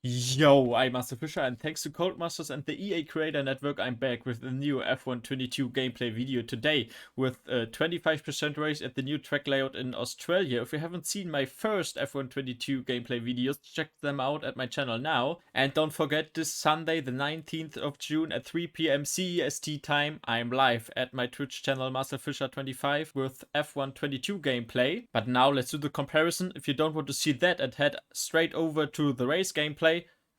Yo, I'm Master Fisher, and thanks to Codemasters and the EA Creator Network, I'm back with a new F122 gameplay video today with a 25% race at the new track layout in Australia. If you haven't seen my first F122 gameplay videos, check them out at my channel now. And don't forget, this Sunday, the 19th of June at 3 PM CEST time, I'm live at my Twitch channel MasterFisher25 with F122 gameplay. But now let's do the comparison. If you don't want to see that and head straight over to the race gameplay,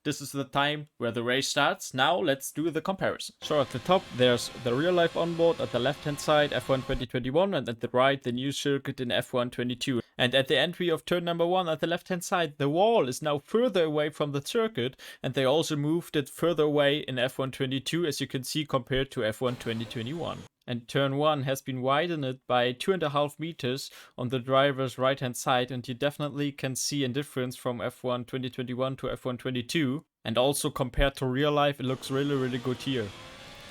this is the time where the race starts. Now let's do the comparison. So at the top there's the real life onboard, at the left hand side F1 2021, and at the right the new circuit in F1 22. And at the entry of turn number 1 at the left hand side, the wall is now further away from the circuit, and they also moved it further away in F1 22, as you can see, compared to F1 2021. And turn 1 has been widened by 2.5 meters on the driver's right hand side, and you definitely can see a difference from F1 2021 to F1 22. And also compared to real life, it looks really good here.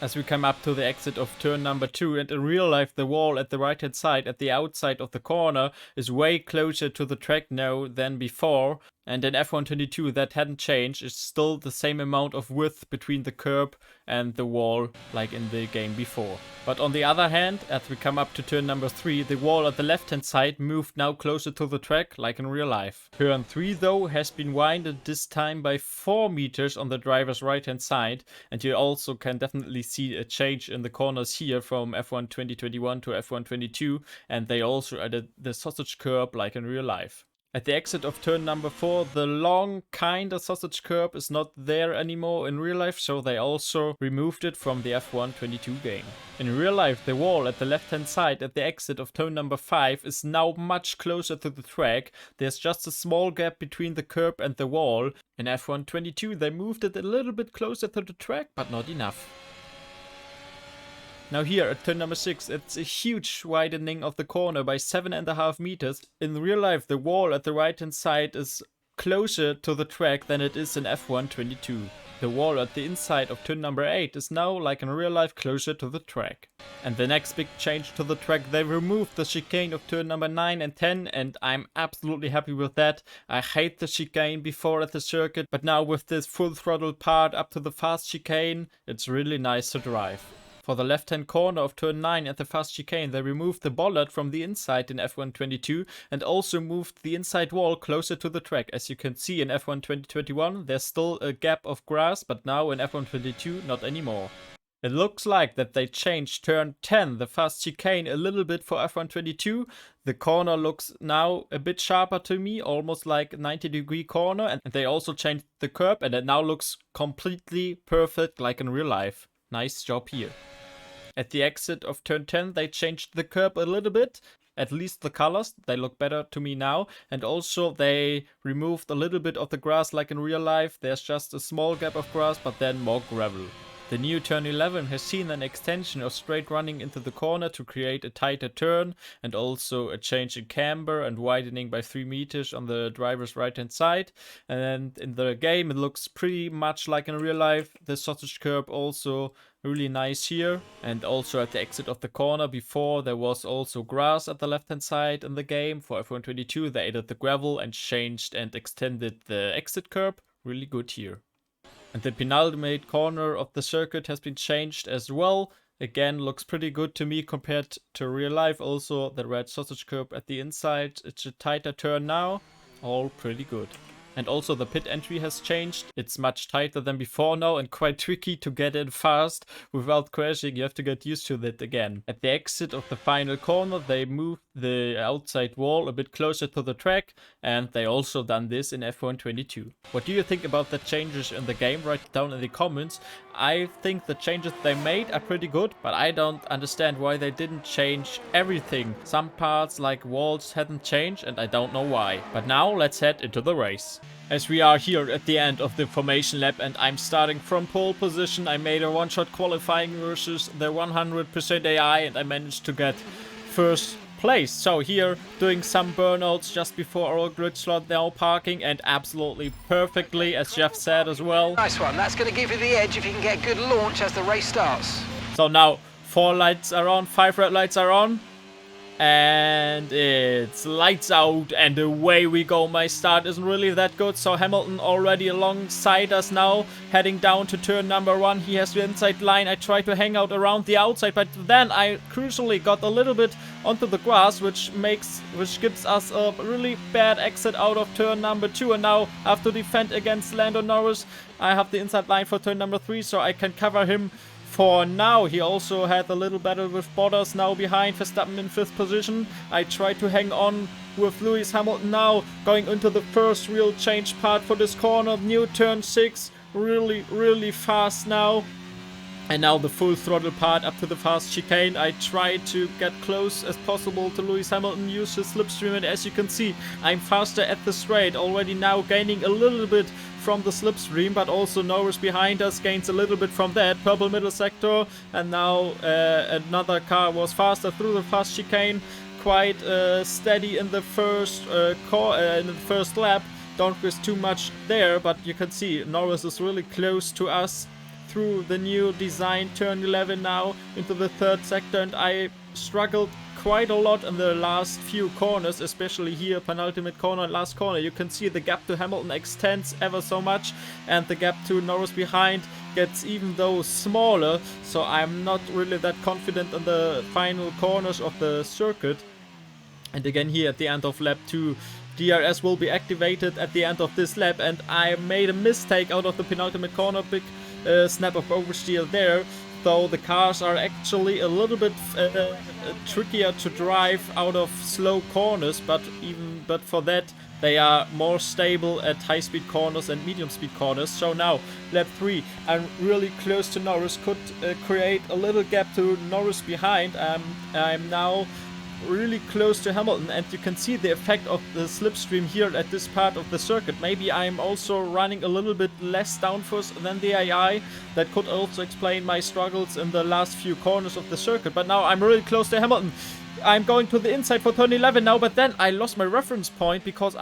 As we come up to the exit of turn number 2, and in real life the wall at the right hand side at the outside of the corner is way closer to the track now than before. And in F1 22 that hadn't changed, it's still the same amount of width between the curb and the wall like in the game before. But on the other hand, as we come up to turn number 3, the wall at the left hand side moved now closer to the track like in real life. Turn 3 though has been widened this time by 4 meters on the driver's right hand side, and you also can definitely see a change in the corners here from F1 2021 to F1 22, and they also added the sausage curb like in real life. At the exit of turn number 4, the long kinda sausage curb is not there anymore in real life, so they also removed it from the F1 22 game. In real life, the wall at the left hand side at the exit of turn number 5 is now much closer to the track. There's just a small gap between the curb and the wall. In F1 22 they moved it a little bit closer to the track, but not enough. Now here at turn number 6, it's a huge widening of the corner by 7.5 meters. In real life, the wall at the right hand side is closer to the track than it is in F1 22. The wall at the inside of turn number 8 is now, like in real life, closer to the track. And the next big change to the track, they removed the chicane of turn number 9 and 10, and I'm absolutely happy with that. I hate the chicane before at the circuit, but now with this full throttle part up to the fast chicane, it's really nice to drive. For the left-hand corner of turn 9 at the fast chicane, they removed the bollard from the inside in F1 22 and also moved the inside wall closer to the track. As you can see in F1 2021, there's still a gap of grass, but now in F1 22, not anymore. It looks like that they changed turn 10, the fast chicane, a little bit for F1 22. The corner looks now a bit sharper to me, almost like a 90-degree corner, and they also changed the curb, and it now looks completely perfect like in real life. Nice job here. At the exit of turn 10, they changed the curb a little bit. At least the colors, they look better to me now. And also they removed a little bit of the grass like in real life. There's just a small gap of grass, but then more gravel. The new turn 11 has seen an extension of straight running into the corner to create a tighter turn, and also a change in camber and widening by 3 meters on the driver's right hand side. And in the game it looks pretty much like in real life. The sausage curb also really nice here. And also at the exit of the corner, before there was also grass at the left hand side in the game. For F1 22 they added the gravel and changed and extended the exit curb. Really good here. And the penultimate corner of the circuit has been changed as well. Again, looks pretty good to me compared to real life. Also the red sausage curb at the inside, it's a tighter turn now. All pretty good. And also the pit entry has changed. It's much tighter than before now and quite tricky to get in fast without crashing. You have to get used to that again. At the exit of the final corner, they moved the outside wall a bit closer to the track, and they also done this in F1 22. What do you think about the changes in the game? Write it down in the comments. I think the changes they made are pretty good, but I don't understand why they didn't change everything. Some parts like walls hadn't changed, and I don't know why. But now let's head into the race. As we are here at the end of the formation lap and I'm starting from pole position, I made a one-shot qualifying versus the 100% AI and I managed to get first place. So here doing some burnouts just before our grid slot, now parking, and absolutely perfectly, as Jeff said as well. Nice one, that's going to give you the edge if you can get good launch as the race starts. So now 4 lights are on, 5 red lights are on. And it's lights out and away we go. My start isn't really that good, so Hamilton already alongside us now, heading down to turn number 1. He has the inside line. I try to hang out around the outside, but then I crucially got a little bit onto the grass, which gives us a really bad exit out of turn number 2. And now I have to defend against Lando Norris. I have the inside line for turn number 3, so I can cover him for now. He also had a little battle with Bottas now behind Verstappen in 5th position. I try to hang on with Lewis Hamilton now, going into the first real change part for this corner. New turn 6, really fast now. And now the full throttle part up to the fast chicane. I try to get close as possible to Lewis Hamilton, use his slipstream, and as you can see, I'm faster at the straight, already now gaining a little bit from the slipstream, but also Norris behind us gains a little bit from that. Purple middle sector, and now another car was faster through the fast chicane, quite steady in the first lap. Don't risk too much there, but you can see Norris is really close to us through the new design turn 11 now into the 3rd sector, and I struggled quite a lot in the last few corners, especially here, penultimate corner and last corner. You can see the gap to Hamilton extends ever so much, and the gap to Norris behind gets even though smaller, so I'm not really that confident in the final corners of the circuit. And again here at the end of lap 2, DRS will be activated at the end of this lap, and I made a mistake out of the penultimate corner. Big snap of oversteer there, though the cars are actually a little bit trickier to drive out of slow corners, but for that they are more stable at high speed corners and medium speed corners. So now lap 3, I'm really close to Norris, could create a little gap to Norris behind. I'm now really close to Hamilton, and you can see the effect of the slipstream here at this part of the circuit. Maybe I'm also running a little bit less downforce than the AI. That could also explain my struggles in the last few corners of the circuit, but now I'm really close to Hamilton. I'm going to the inside for turn 11 now, but then I lost my reference point because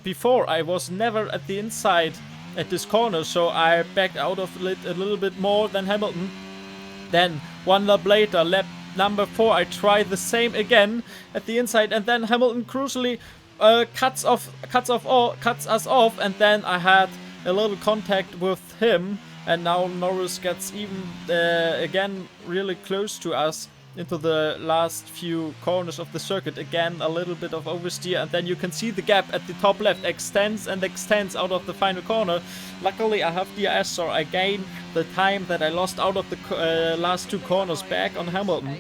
before I was never at the inside at this corner, so I backed out of it a little bit more than Hamilton. Then 1 lap later, lap number 4, I try the same again at the inside, and then Hamilton crucially cuts us off, and then I had a little contact with him, and now Norris gets even again really close to us into the last few corners of the circuit. Again a little bit of oversteer, and then you can see the gap at the top left extends out of the final corner. Luckily I have DRS, so I gain the time that I lost out of the last 2 corners back on Hamilton.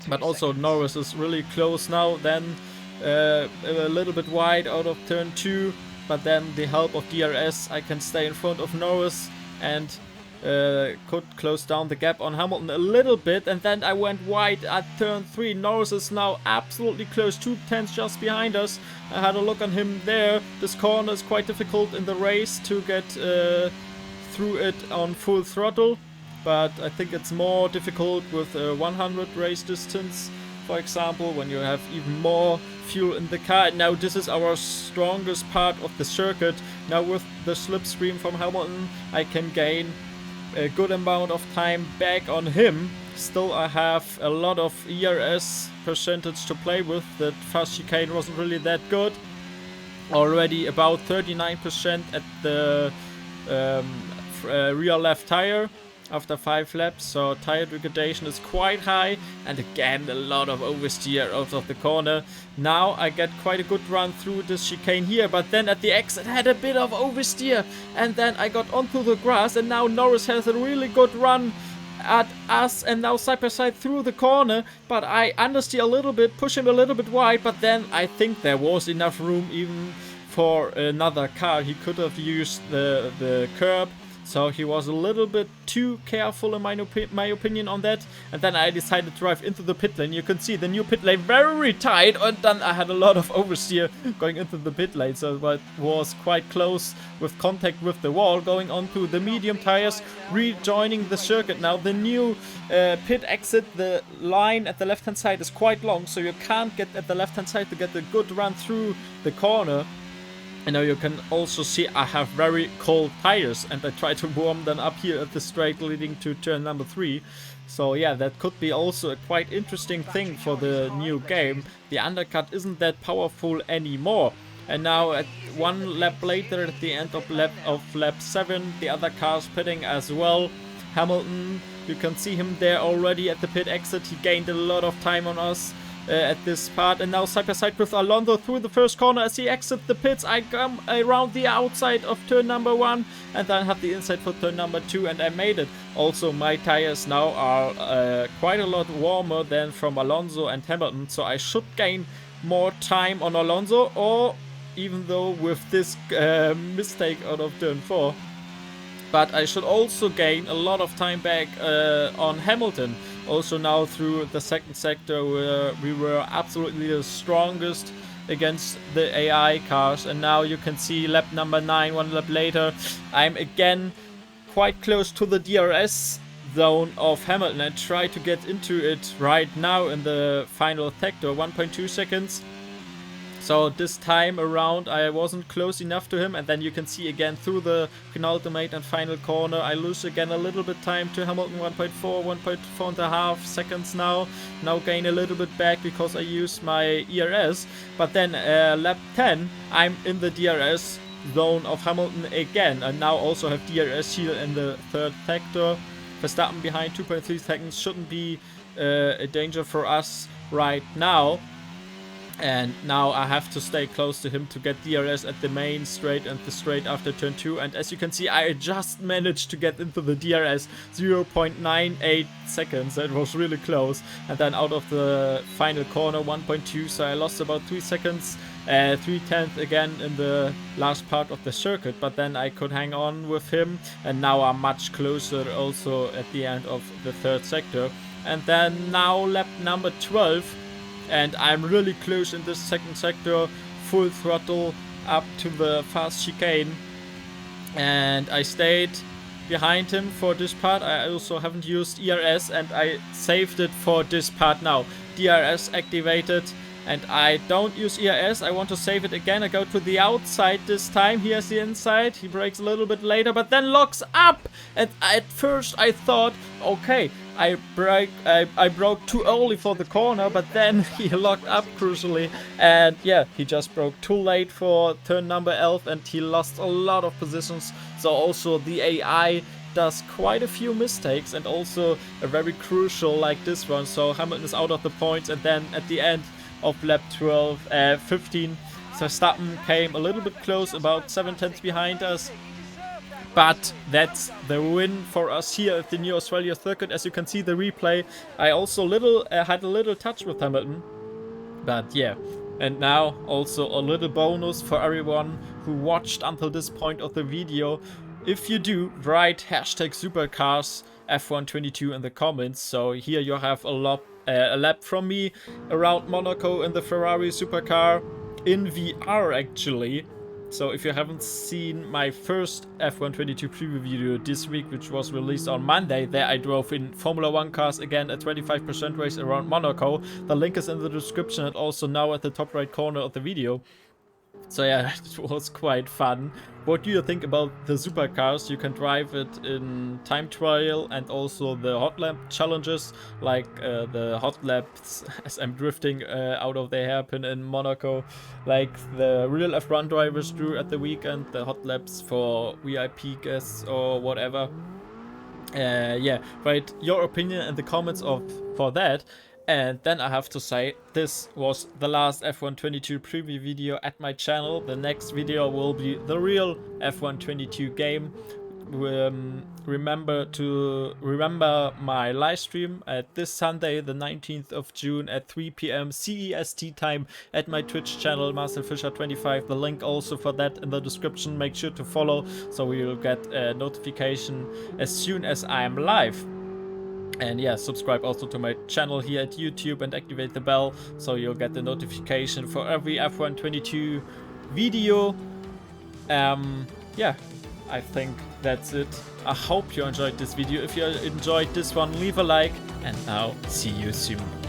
But also Norris is really close now, then a little bit wide out of turn 2, but then the help of DRS I can stay in front of Norris and could close down the gap on Hamilton a little bit. And then I went wide at turn 3. Norris is now absolutely close, 2 tenths just behind us. I had a look on him there. This corner is quite difficult in the race to get through it on full throttle, but I think it's more difficult with 100 race distance, for example, when you have even more fuel in the car. Now this is our strongest part of the circuit. Now with the slipstream from Hamilton I can gain a good amount of time back on him. Still I have a lot of ERS percentage to play with. That fast chicane wasn't really that good. Already about 39% at the rear left tire after 5 laps, so tire degradation is quite high, and again a lot of oversteer out of the corner. Now I get quite a good run through this chicane here, but then at the exit I had a bit of oversteer, and then I got onto the grass, and now Norris has a really good run at us, and now side by side through the corner, but I understeer a little bit, push him a little bit wide, but then I think there was enough room even for another car. He could have used the curb, so he was a little bit too careful in my opinion on that. And then I decided to drive into the pit lane. You can see the new pit lane very tight, and then I had a lot of oversteer going into the pit lane, so it was quite close with contact with the wall, going onto the medium tires, rejoining the circuit. Now the new pit exit, the line at the left hand side is quite long, so you can't get at the left hand side to get a good run through the corner. And now you can also see I have very cold tires, and I try to warm them up here at the straight leading to turn number 3. So yeah, that could be also a quite interesting thing for the new game. The undercut isn't that powerful anymore. And now at one lap later, at the end of lap 7, the other car's pitting as well. Hamilton, you can see him there already at the pit exit. He gained a lot of time on us at this part, and now side by side with Alonso through the first corner as he exits the pits. I come around the outside of turn number 1 and then have the inside for turn number 2, and I made it. Also, my tires now are quite a lot warmer than from Alonso and Hamilton, so I should gain more time on Alonso, or even though with this mistake out of turn 4. But I should also gain a lot of time back on Hamilton. Also now through the second sector where we were absolutely the strongest against the AI cars. And now you can see lap number 9, one lap later, I'm again quite close to the DRS zone of Hamilton. I try to get into it right now in the final sector, 1.2 seconds. So this time around I wasn't close enough to him, and then you can see again through the penultimate and final corner I lose again a little bit time to Hamilton, 1.4 and a half seconds now gain a little bit back because I use my ERS, but then lap 10 I'm in the DRS zone of Hamilton again, and now also have DRS here in the third sector. Verstappen behind 2.3 seconds shouldn't be a danger for us right now. And now I have to stay close to him to get DRS at the main straight and the straight after turn 2. And as you can see, I just managed to get into the DRS, 0.98 seconds. That was really close. And then out of the final corner, 1.2. So I lost about 3 seconds, 3/10 again in the last part of the circuit. But then I could hang on with him. And now I'm much closer also at the end of the third sector. And then now lap number 12. And I'm really close in this second sector, full throttle up to the fast chicane. And I stayed behind him for this part. I also haven't used ERS, and I saved it for this part now. DRS activated, and I don't use ERS. I want to save it again. I go to the outside this time. Here's the inside. He brakes a little bit later, but then locks up. And at first I thought, okay, I broke too early for the corner, but then he locked up crucially, and yeah, he just broke too late for turn number 11, and he lost a lot of positions. So also the AI does quite a few mistakes, and also a very crucial like this one. So Hamilton is out of the points, and then at the end of lap 15, Verstappen came a little bit close, about 7/10 behind us. But that's the win for us here at the New Australia circuit. As you can see the replay, I also had a little touch with Hamilton. But yeah, and now also a little bonus for everyone who watched until this point of the video. If you do, write #supercars F122 in the comments. So here you have a lap from me around Monaco in the Ferrari supercar in VR actually. So if you haven't seen my first F122 preview video this week, which was released on Monday, there I drove in Formula 1 cars again, a 25% race around Monaco. The link is in the description and also now at the top right corner of the video. So yeah, it was quite fun. What do you think about the supercars? You can drive it in time trial and also the hot lap challenges, like the hot laps as I'm drifting out of the hairpin in Monaco, like the real F1 drivers do at the weekend, the hot laps for VIP guests or whatever. Yeah, write your opinion in the comments for that. And then I have to say, this was the last F122 preview video at my channel. The next video will be the real F122 game. Remember my live stream at this Sunday, the 19th of June at 3 p.m. CEST time at my Twitch channel, MarcelFischer25. The link also for that in the description. Make sure to follow so you will get a notification as soon as I am live. And yeah, subscribe also to my channel here at YouTube and activate the bell so you'll get the notification for every F122 video. Yeah, I think that's it. I hope you enjoyed this video. If you enjoyed this one, leave a like, and now see you soon.